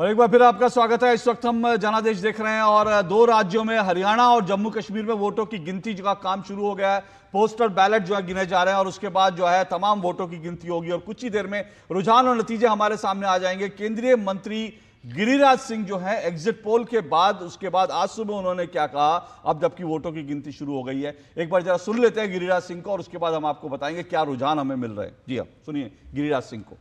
और एक बार फिर आपका स्वागत है। इस वक्त हम जनादेश देख रहे हैं और दो राज्यों में हरियाणा और जम्मू कश्मीर में वोटों की गिनती का काम शुरू हो गया है। पोस्टल बैलेट जो है गिने जा रहे हैं और उसके बाद जो है तमाम वोटों की गिनती होगी और कुछ ही देर में रुझान और नतीजे हमारे सामने आ जाएंगे। केंद्रीय मंत्री गिरिराज सिंह जो है एग्जिट पोल के बाद उसके बाद आज सुबह उन्होंने क्या कहा, अब जबकि वोटों की गिनती शुरू हो गई है। एक बार जरा सुन लेते हैं गिरिराज सिंह को और उसके बाद हम आपको बताएंगे क्या रुझान हमें मिल रहे हैं। जी हाँ, सुनिए गिरिराज सिंह को।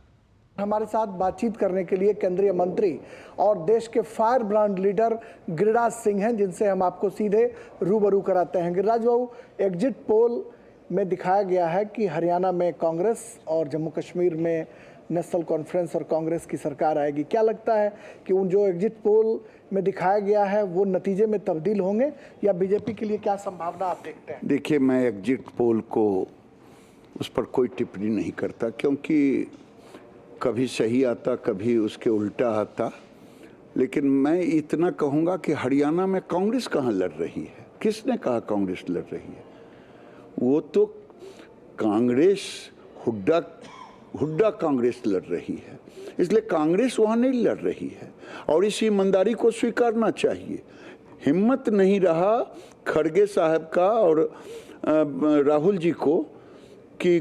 हमारे साथ बातचीत करने के लिए केंद्रीय मंत्री और देश के fire brand leader Giriraj Singh हैं, जिनसे हम आपको सीधे रूबरू कराते हैं। गिरिराज बाबू, एग्जिट पोल में दिखाया गया है कि हरियाणा में कांग्रेस और जम्मू कश्मीर में नेशनल कॉन्फ्रेंस और कांग्रेस की सरकार आएगी। क्या लगता है कि उन जो एग्जिट पोल में दिखाया गया है वो नतीजे में तब्दील होंगे या बीजेपी के लिए क्या संभावना आप देखते हैं? देखिए, मैं एग्जिट पोल को उस पर कोई टिप्पणी नहीं करता, क्योंकि कभी सही आता कभी उसके उल्टा आता। लेकिन मैं इतना कहूँगा कि हरियाणा में कांग्रेस कहाँ लड़ रही है? किसने कहा कांग्रेस लड़ रही है? वो तो कांग्रेस हुड्डा कांग्रेस लड़ रही है, इसलिए कांग्रेस वहाँ नहीं लड़ रही है और इस ईमानदारी को स्वीकारना चाहिए। हिम्मत नहीं रहा खड़गे साहब का और राहुल जी को कि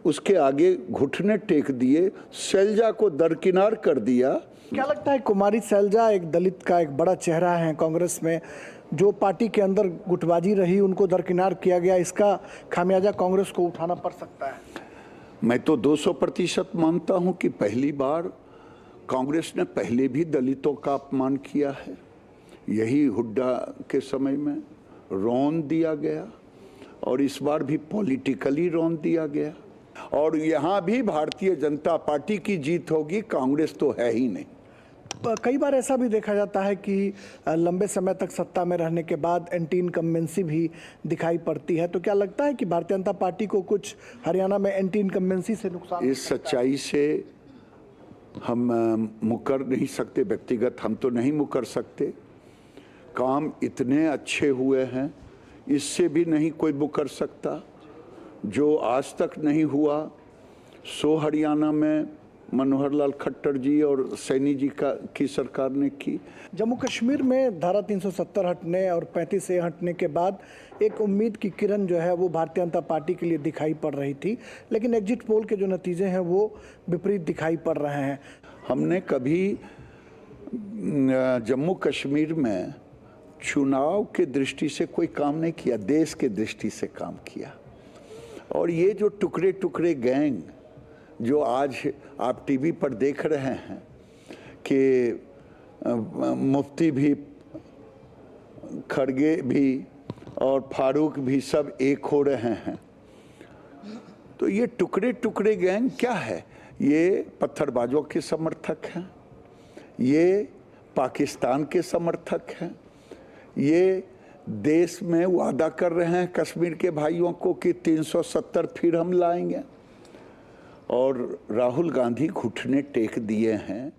उसके आगे घुटने टेक दिए, शैलजा को दरकिनार कर दिया। क्या लगता है कुमारी शैलजा एक दलित का एक बड़ा चेहरा है कांग्रेस में, जो पार्टी के अंदर गुटबाजी रही उनको दरकिनार किया गया, इसका खामियाजा कांग्रेस को उठाना पड़ सकता है? मैं तो 200% मानता हूं कि पहली बार कांग्रेस ने पहले भी दलितों का अपमान किया है। यही हुड्डा के समय में रौन दिया गया और इस बार भी पॉलिटिकली रौन दिया गया और यहाँ भी भारतीय जनता पार्टी की जीत होगी, कांग्रेस तो है ही नहीं। कई बार ऐसा भी देखा जाता है कि लंबे समय तक सत्ता में रहने के बाद एंटी इनकम्बेंसी भी दिखाई पड़ती है, तो क्या लगता है कि भारतीय जनता पार्टी को कुछ हरियाणा में एंटी इनकम्बेंसी से नुकसान? इस सच्चाई से हम मुकर नहीं सकते, व्यक्तिगत हम तो नहीं मुकर सकते। काम इतने अच्छे हुए हैं, इससे भी नहीं कोई मुकर सकता। जो आज तक नहीं हुआ सो हरियाणा में मनोहर लाल खट्टर जी और सैनी जी की सरकार ने की। जम्मू कश्मीर में धारा 370 हटने और 35A हटने के बाद एक उम्मीद की किरण जो है वो भारतीय जनता पार्टी के लिए दिखाई पड़ रही थी, लेकिन एग्जिट पोल के जो नतीजे हैं वो विपरीत दिखाई पड़ रहे हैं। हमने कभी जम्मू कश्मीर में चुनाव के दृष्टि से कोई काम नहीं किया, देश के दृष्टि से काम किया। और ये जो टुकड़े टुकड़े गैंग जो आज आप टीवी पर देख रहे हैं कि मुफ्ती भी, खड़गे भी और फारूक भी सब एक हो रहे हैं, तो ये टुकड़े टुकड़े गैंग क्या है? ये पत्थरबाजों के समर्थक हैं, ये पाकिस्तान के समर्थक हैं, ये देश में वादा कर रहे हैं कश्मीर के भाइयों को कि 370 फिर हम लाएंगे और राहुल गांधी घुटने टेक दिए हैं।